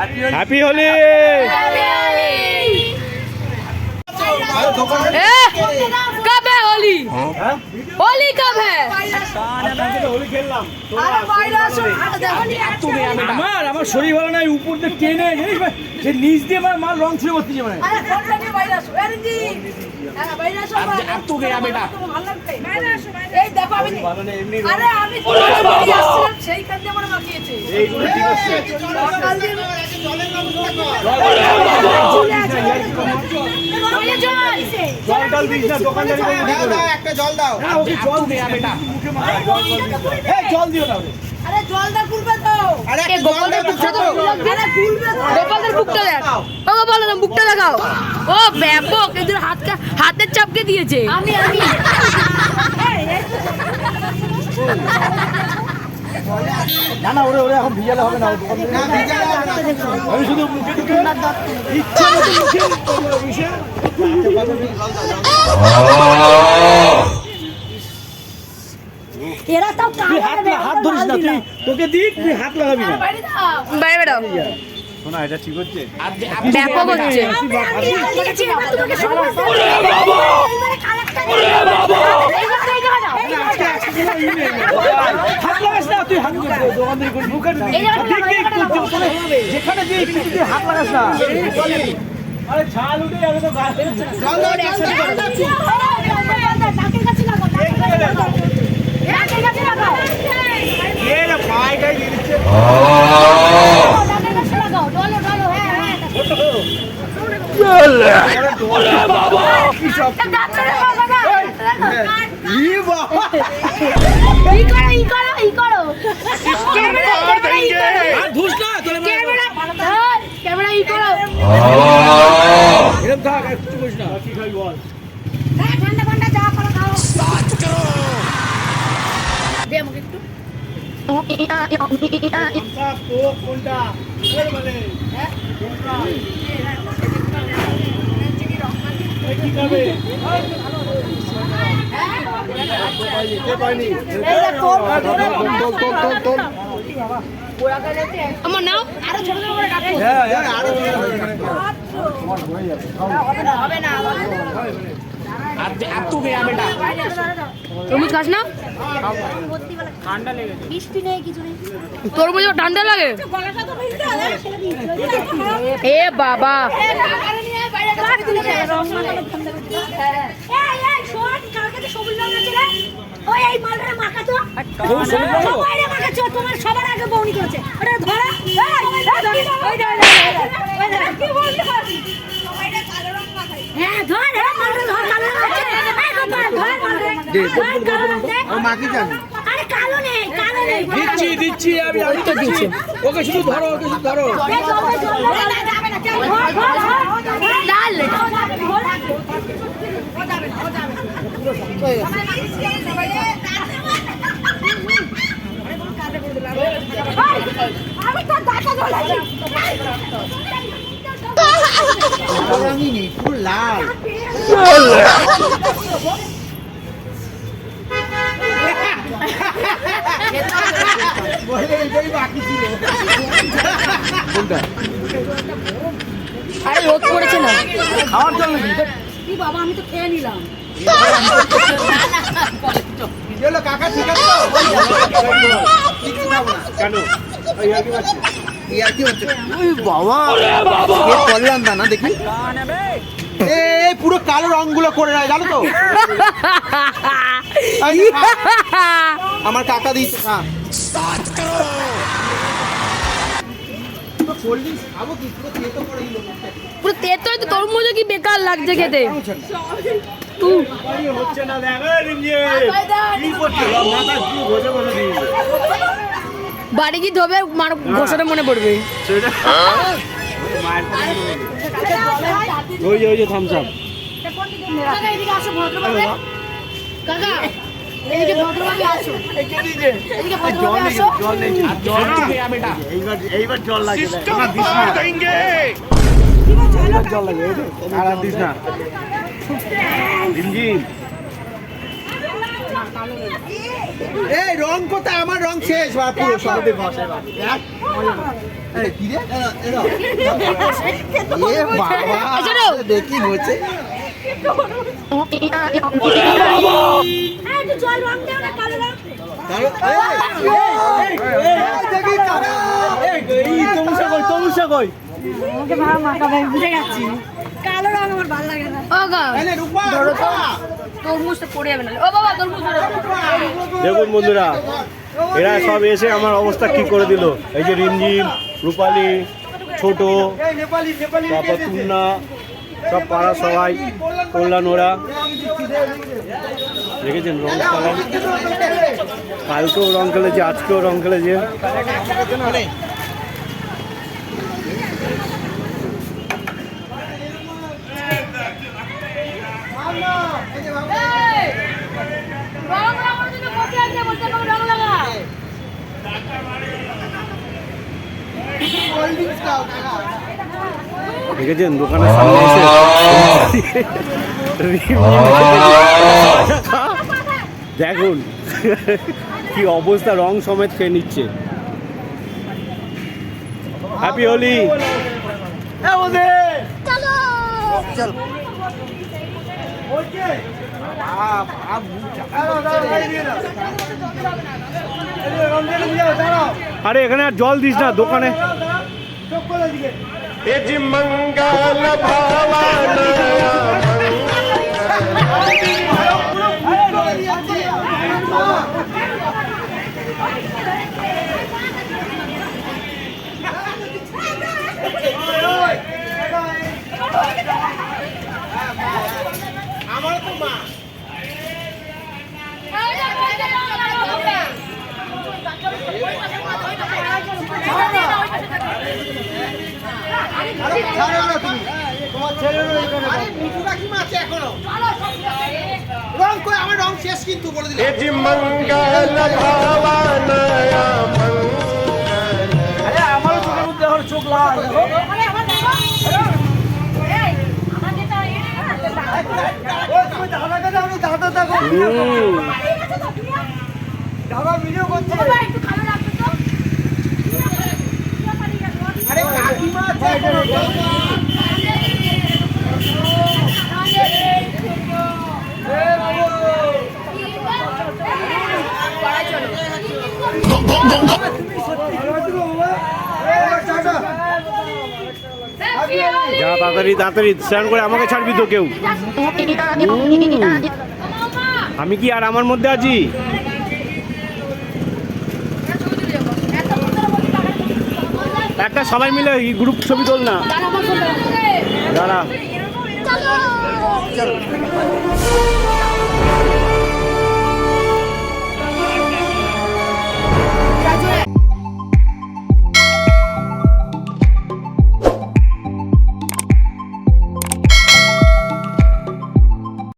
Happy Holi. कब है होली? होली कब है? আমার শরীর ভালো নাই, উপর দিয়ে টেনে সে নিচ দিয়ে আমার মাল রং ছুঁড়ে বসতেছে মানে। জল দাও। জল দিও না। আরে জলটা খুলবে তো। আরে গোপালদের বুকটা তো। আরে খুলবে তো। গোপালদের বুকটা দেখ। ও গোপালদের বুকটা দেখাও। ও ব্যাপক, এদের হাতের চাপকে দিয়েছে। আমি না না, ওরে ওরে এখন ভিজালে হবে না। আমি শুধু মুখে ঢুকে ইচ্ছা মতো মুখে এরা তো হাত ধরিস না, তুই তোকে দিক তুই হাত লাগাবি না। বাইরে বেরো। শোনা, এটা ঠিক হচ্ছে? ব্যাপক হচ্ছে। হাত লাগাস না, তুই হাত দোকানদারি করবি মুখে যেখানে দিয়ে তুই হাত লাগাস না। আরে ঝাল উঠে যাবে তো। আমার নাও আরো ছোট ছোট করে কাটো। হবে না তরমুজ খাস না? ঠান্ডা লেগেছে। বৃষ্টি নেই, কিছু নেই। তরমুজ ঠান্ডা লাগে? এ বাবা, সবার আগে বউনি করেছে। হ্যাঁ ধর, দিচ্ছি দিচ্ছি আমি তো দিচ্ছি। ওকে শুধু ধরো, ওকে শুধু ধরো। লাল আরে রোদ পড়েছে না, খাওয়ার জন্য কি বাবা, আমি তো খেয়ে নিলাম। কাকা ঠিক আছে কেন করলাম না দেখি এই পুরো কালো রং গুলো করে নেয়, জানো তো? আমার কাকা দিচ্ছে। পুরো তেতো তো, তরমুজ কি বেকার লাগছে খেতে। হচ্ছে না, বাড়ি কি ধোবে, গোসাটা মনে পড়বে। ওই যে ওই যে থামস আপ। এইবার জল লাগে, জল লাগে আর দিস না। এই রং কোথায়? আমার রং শেষ বা পুরো সব। এই কি রে? এ বাবা, দেখি হচ্ছে। তমুষা কই? কালো রং আমার ভালো লাগে না। ও গা তরমুজটা পড়ে যাবে না। ও বাবা তরমুজ ধরো। দেখুন বন্ধুরা, এরা সব এসে আমার অবস্থা কি করে দিল। এই যে রিমঝিম, রূপালী, ছোট, তারপর তুন্না, সব পাড়া সবাই, কল্যাণ ওরা দেখেছেন রং খেলা। কালকেও রং খেলেছে, আজকেও রং খেলেছে। রং লাগানোর জন্য বসে আছে, বলতে হবে রং লাগা। দেখেছেন দোকানের সামনে এসে দেখুন কি অবস্থা, রং সমেত খেয়ে নিচ্ছে। হ্যাপি হোলি। আরে এখানে আর জল দিস না দোকানে। मंगल भवन রং কই? আমার রং শেষ কিন্তু বলে দিলাম। यजि मंगल भवन আরে আমারও চোখের মধ্যে এখন চোখ লাল। ভিডিও করছে। আরে কাকিমা আছে এখনো। যা তাড়াতাড়ি তাড়াতাড়ি স্নান করে আমাকে ছাড়বি তো কেউ। আমি কি আর আমার মধ্যে আছি? একটা সবাই মিলে গ্রুপ ছবি তোল না। দাঁড়া।